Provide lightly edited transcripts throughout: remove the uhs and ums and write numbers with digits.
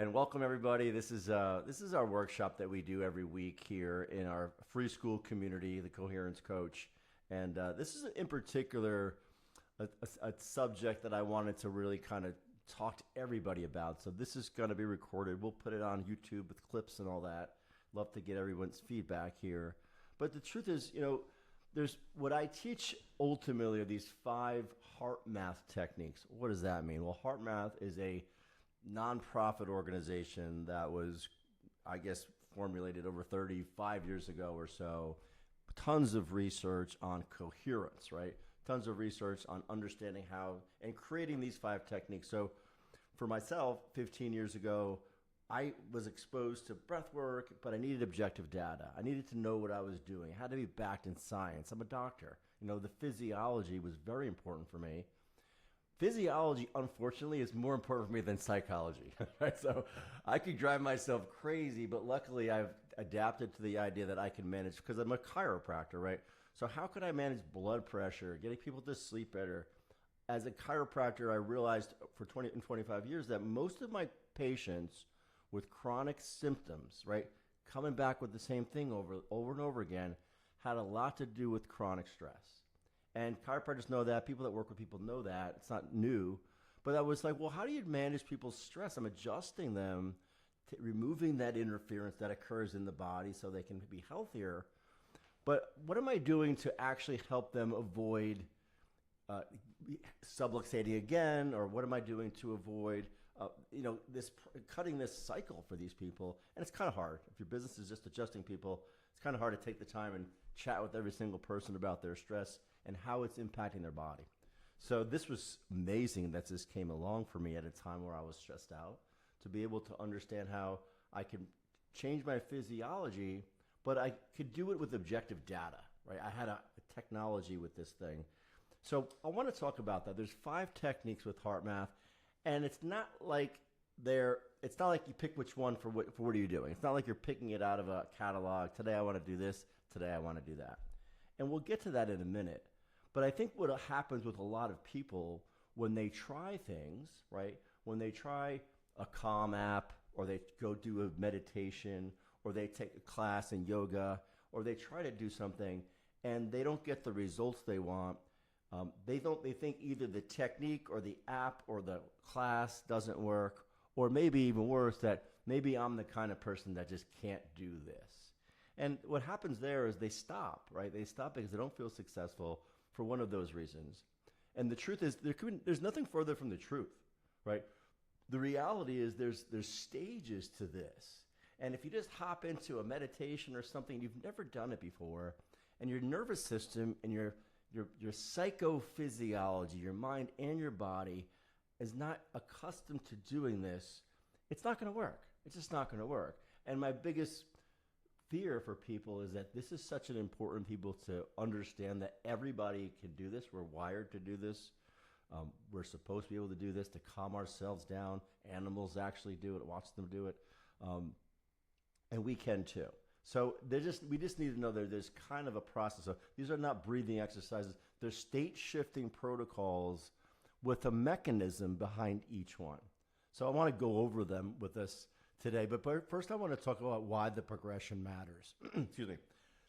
And welcome everybody. This is our workshop that we do every week here in our free Skool community, the Coherence Coach. And this is in particular a subject that I wanted to really kind of talk to everybody about. So this is going to be recorded. We'll put it on YouTube with clips and all that. Love to get everyone's feedback here. But the truth is, there's what I teach ultimately are these 5 HeartMath techniques. What does that mean? Well, HeartMath is a nonprofit organization that was, I guess, formulated over 35 years ago or so. Tons of research on coherence, right? Tons of research on understanding how and creating these 5 techniques. So for myself, 15 years ago, I was exposed to breath work, but I needed objective data. I needed to know what I was doing. It had to be backed in science. I'm a doctor. The physiology was very important for me. Physiology, unfortunately, is more important for me than psychology. Right? So I could drive myself crazy, but luckily I've adapted to the idea that I can manage, because I'm a chiropractor, right? So how could I manage blood pressure, getting people to sleep better? As a chiropractor, I realized for 20 and 25 years that most of my patients with chronic symptoms, right, coming back with the same thing over and over again, had a lot to do with chronic stress. And chiropractors know that. People that work with people know that. It's not new. But I was like, well, how do you manage people's stress? I'm adjusting them, removing that interference that occurs in the body so they can be healthier. But what am I doing to actually help them avoid subluxating again? Or what am I doing to avoid cutting this cycle for these people? And it's kind of hard. If your business is just adjusting people, it's kind of hard to take the time and chat with every single person about their stress and how it's impacting their body. So this was amazing that this came along for me at a time where I was stressed out, to be able to understand how I could change my physiology, but I could do it with objective data, right? I had a technology with this thing. So I want to talk about that. There's 5 techniques with HeartMath, and it's not like you pick which one for what are you doing. It's not like you're picking it out of a catalog. Today I want to do this, today I want to do that. And we'll get to that in a minute. But I think what happens with a lot of people when they try things, right? When they try a Calm app, or they go do a meditation, or they take a class in yoga, or they try to do something and they don't get the results they want. They think either the technique or the app or the class doesn't work, or maybe even worse, that maybe I'm the kind of person that just can't do this. And what happens there is they stop, right? They stop because they don't feel successful for one of those reasons. And the truth is, there's nothing further from the truth, right? The reality is there's stages to this. And if you just hop into a meditation or something, you've never done it before, and your nervous system and your psychophysiology, your mind and your body, is not accustomed to doing this, it's not going to work. It's just not going to work. And my biggest fear for people is that this is such an important people to understand that everybody can do this. We're wired to do this. We're supposed to be able to do this to calm ourselves down. Animals actually do it. Watch them do it. And we can too. So we just need to know that there's kind of a process. So these are not breathing exercises. They're state shifting protocols with a mechanism behind each one. So I want to go over them with us today. But first I want to talk about why the progression matters. Excuse me.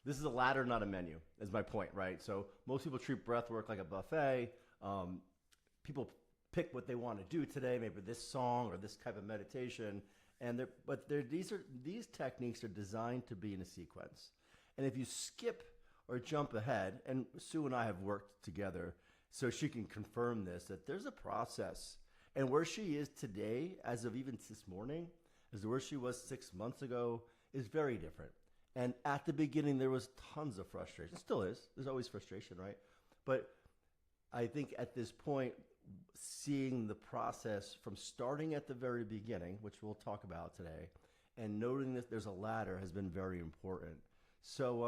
This is a ladder, not a menu, is my point, right? So most people treat breath work like a buffet. People pick what they want to do today, maybe this song or this type of meditation. These techniques are designed to be in a sequence. And if you skip or jump ahead, and Sue and I have worked together so she can confirm this, that there's a process. And where she is today, as of even this morning, as to where she was 6 months ago, is very different. And at the beginning, there was tons of frustration. Still is. There's always frustration, right? But I think at this point, seeing the process from starting at the very beginning, which we'll talk about today, and noting that there's a ladder has been very important. So